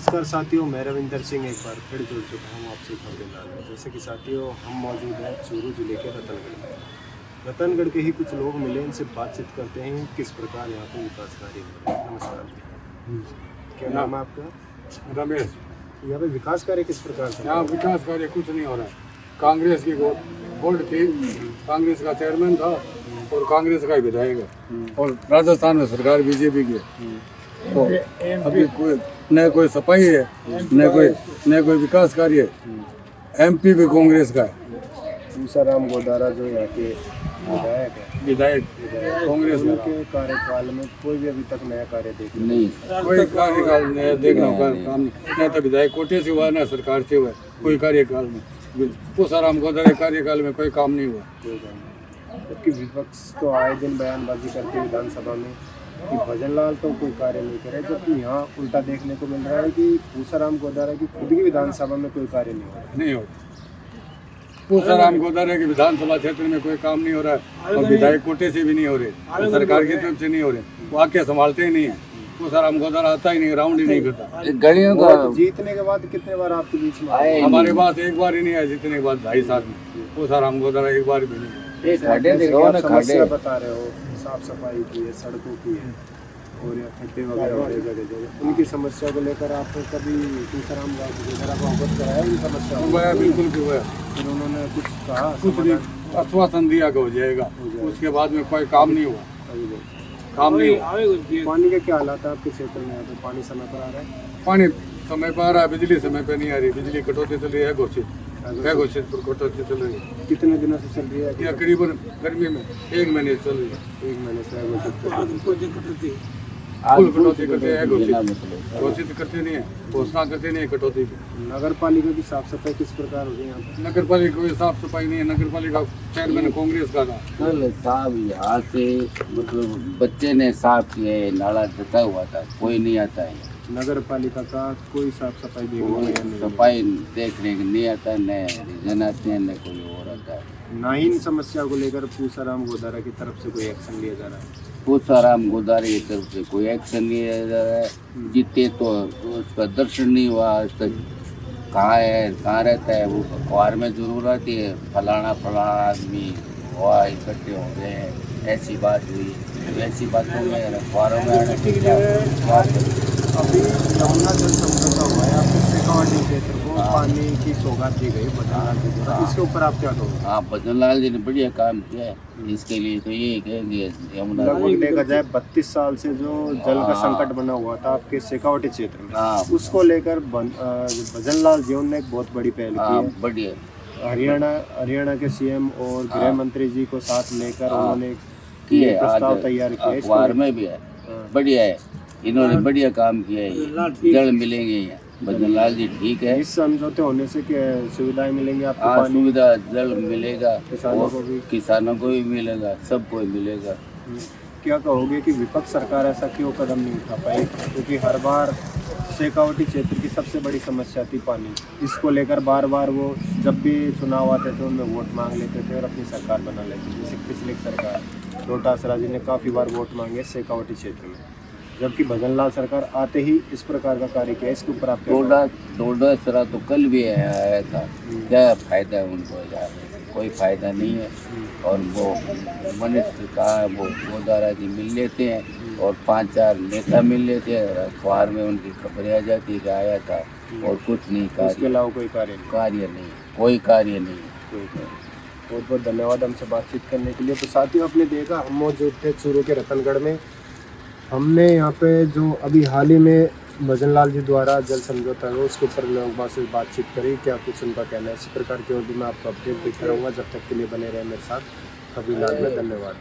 नमस्कार साथियों, मैं रविंदर सिंह एक बार फिर जुड़ चुका हूँ आपसे खबरें लाने। जैसे कि साथियों, हम मौजूद हैं चूरू जिले के रतनगढ़ में। रतनगढ़ के ही कुछ लोग मिले, इनसे बातचीत करते हैं किस प्रकार यहाँ पे विकास कार्य हो रहे हैं। नमस्कार, क्या नाम है आपका? रमेश। यहाँ पे विकास कार्य किस प्रकार से? यहाँ विकास कार्य कुछ नहीं हो रहा है। कांग्रेस की बोर्ड थी, कांग्रेस का चेयरमैन था और कांग्रेस का ही विधायक है, और राजस्थान में सरकार बीजेपी की है। तो अभी कोई सफाई है, न कोई विकास कार्य है। एमपी भी कांग्रेस का है। पूसाराम गोदारा जो यहाँ के विधायक कांग्रेस के कार्यकाल में कोई भी अभी तक नया कार्य देखने नहीं, कोई कार्यकाल नहीं देखने का काम नहीं। तो विधायक कोटे से हुआ, ना सरकार से हुआ, कोई कार्यकाल में पूसाराम गोदारा कार्यकाल में कोई काम नहीं हुआ। जबकि विपक्ष तो आए दिन बयानबाजी करते विधानसभा में कि भजनलाल तो कोई कार्य नहीं करे, जबकि यहाँ उल्टा देखने को मिल रहा है कि पूसाराम गोदारा की खुद की विधानसभा में कोई कार्य नहीं हो रहा। पूसाराम गोदारे के विधानसभा क्षेत्र में कोई काम नहीं हो रहा है, और विधायक कोटे से भी नहीं हो रहे, सरकार की तरफ से नहीं हो रहे। वो आके संभालते ही नहीं है। पूसाराम गोदारा आता ही नहीं, राउंड ही नहीं करता। गलियों का जीतने के बाद कितने बार आपके बीच में आए? आए हमारे पास एक बार ही नहीं है, जितने के बाद 2.5 साल में पूसाराम गोदारा एक बार भी नहीं। खड्डे देखो ना, समस्या खड्डे बता रहे हो, साफ सफाई की है, सड़कों की है, और या खड्डे वगैरह हो रहे जगह जगह। उनकी समस्या को लेकर आपने कभी पूसाराम गोदारा को अवगत कराया उनकी समस्या? हुआ, बिल्कुल भी हुआ। फिर उन्होंने कुछ कहा? कुछ नहीं, आश्वासन दिया कि हो जाएगा, उसके बाद में कोई काम नहीं हुआ। काम नहीं हुआ। पानी के क्या हालात है आपके क्षेत्र में? यहाँ पे पानी समय पर आ रहा है? पानी समय पर आ रहा है, बिजली समय पर नहीं आ रही। बिजली कटौती चल रही है, घोषित पर कटौती चल रही है। कितने दिनों से चल रही है? या करीबन गर्मी में 1 महीने से चल रही है। 1 महीने से घोषित फुल कटौती करते हैं, घोषित करते नहीं है, घोषणा करते नहीं है कटौती की। नगर पालिका की साफ सफाई किस प्रकार हो गई यहाँ पे? नगर पालिका कोई साफ सफाई नहीं है। नगर पालिका चेयरमैन कांग्रेस का था। कल साहब यहाँ से मतलब बच्चे ने साफ किए, नाला ढका हुआ था, कोई नहीं आता है। नगर पालिका का कोई साफ सफाई देखने सफाई देखने को नहीं आता, न रीजन आते हैं, न कोई और आता है। ना ही इन समस्या को लेकर पूसाराम गोदारा की तरफ से कोई एक्शन लिया जा रहा है? पूसाराम गोदारे की तरफ से कोई एक्शन नहीं लिया जा रहा है। जीते तो उसका दर्शन नहीं हुआ आज तक। कहाँ है, कहाँ रहता है वो? अखबार में जरूर आती है, फलाना आदमी हुआ, इकट्ठे हो गए हैं, ऐसी बात हुई। ऐसी बातों में अखबारों में अभी यमुना जल समझौता हुआ है, आपको शेखावाटी क्षेत्र को पानी की सौगात दी गई भजनलाल जी द्वारा, इसके ऊपर आप क्या कहोगे? हाँ, भजनलाल जी ने बढ़िया काम किया है। इसके लिए तो यही कहेंगे यमुना लगभग देखा जाए 32 साल से जो जल का संकट बना हुआ था आपके शेखावाटी क्षेत्र में, उसको लेकर भजनलाल जी ने एक बहुत बड़ी पहल की है। बढ़िया। हरियाणा के सीएम और गृह मंत्री जी को साथ लेकर उन्होंने प्रस्ताव तैयार किया। अखबार में भी है, बढ़िया है। इन्होंने बढ़िया काम किया है। जल मिलेंगे यहाँ, भजनलाल जी ठीक है। इस समझौते होने से क्या सुविधाएं मिलेंगी आपको? हाँ, सुविधा, जल मिलेगा, किसानों को भी मिलेगा, सबको मिलेगा। क्या कहोगे कि विपक्ष सरकार ऐसा क्यों कदम नहीं उठा पाई? क्योंकि हर बार शेखावाटी क्षेत्र की सबसे बड़ी समस्या थी पानी। इसको लेकर बार बार वो जब भी चुनाव आते थे उनमें वोट मांग लेते थे और अपनी सरकार बना लेते थे। जैसे पिछली सरकार डोटासरा जी ने काफ़ी बार वोट मांगे शेखावाटी क्षेत्र में, जबकि भजनलाल सरकार आते ही इस प्रकार का कार्य किया। इसके ऊपर आप डोटासरा तो कल भी आया था, क्या फायदा है उनको? कोई फायदा नहीं है। और वो मनुष्य का वो गोदारा जी मिल लेते हैं और 5-4 नेता मिल लेते हैं, अखबार में उनकी खबरें आ जाती कि आया था, और कुछ नहीं। इसके अलावा कोई कार्य नहीं, कोई कार्य नहीं। बहुत बहुत धन्यवाद हमसे बातचीत करने के लिए। तो साथियों, आपने देखा हम मौजूद थे चूरू के रतनगढ़ में। हमने यहाँ पे जो अभी हाल ही में भजनलाल जी द्वारा जल समझौता है उसके ऊपर लोगों से बातचीत करी, क्या कुछ उनका कहना है। इसी प्रकार की और भी मैं आपको अपडेट देता रहूँगा। जब तक के लिए बने रहे मेरे साथ। खबरीलाल में धन्यवाद।